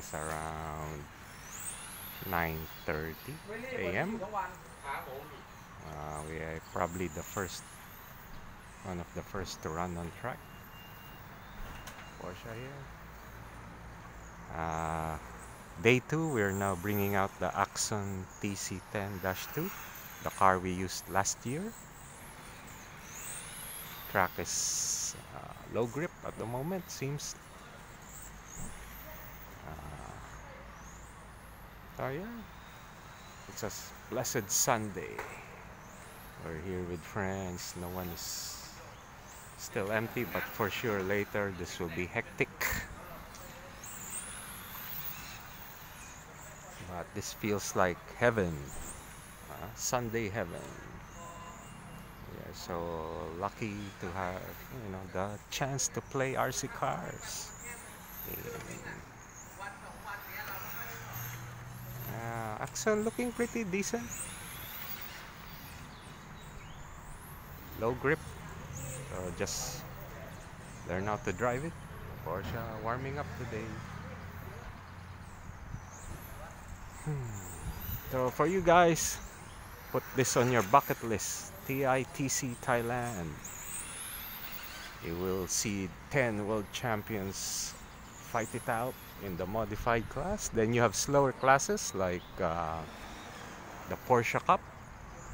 is around 9:30 a.m. We are probably one of the first to run on track. Porsche here. Day 2, we're now bringing out the Axon TC10-2, the car we used last year. Track is low grip at the moment, seems. So yeah, it's a blessed Sunday. We're here with friends. No one is still empty, but for sure later this will be hectic. But this feels like heaven, Sunday heaven. We are so lucky to have, the chance to play RC cars. Axon looking pretty decent. Low grip, so just learn how to drive it. Porsche warming up today. So for you guys, put this on your bucket list. TITC Thailand. You will see 10 world champions fight it out in the modified class. Then you have slower classes like the Porsche Cup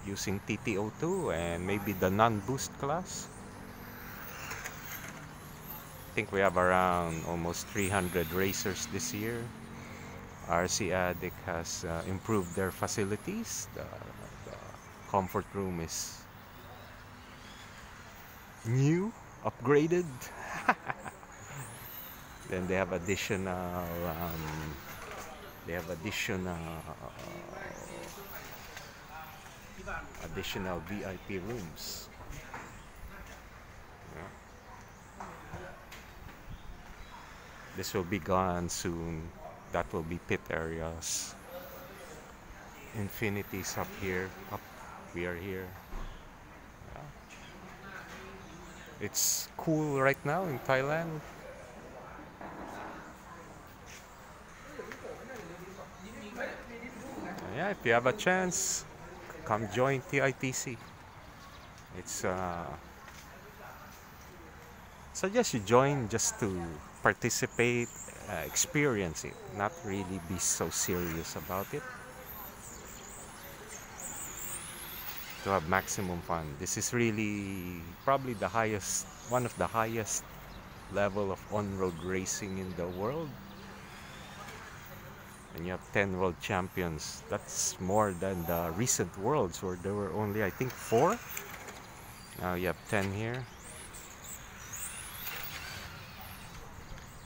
using TT02 and maybe the non-boost class. I think we have around almost 300 racers this year. RC Addict has improved their facilities. The comfort room is new, upgraded. Then they have additional VIP rooms. Yeah. This will be gone soon. That will be pit areas. Infinity's up here. We are here. Yeah. It's cool right now in Thailand. Yeah, if you have a chance, come join TITC. It's suggest you join just to participate, experience it, not really be so serious about it. To have maximum fun. This is really probably one of the highest level of on-road racing in the world. And you have 10 world champions. That's more than the recent worlds where there were only, I think, 4. Now you have 10 here.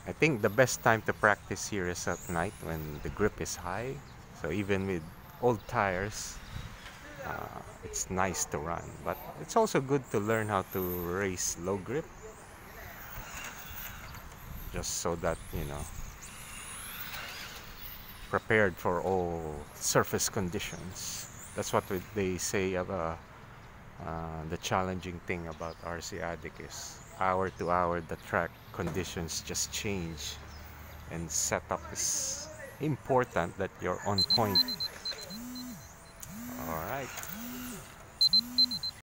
I think the best time to practice here is at night when the grip is high. So even with old tires, it's nice to run. But it's also good to learn how to race low grip. Just so that, prepared for all surface conditions. That's what they say about the challenging thing about RC Addict is hour to hour the track conditions just change, and setup is important, that you're on point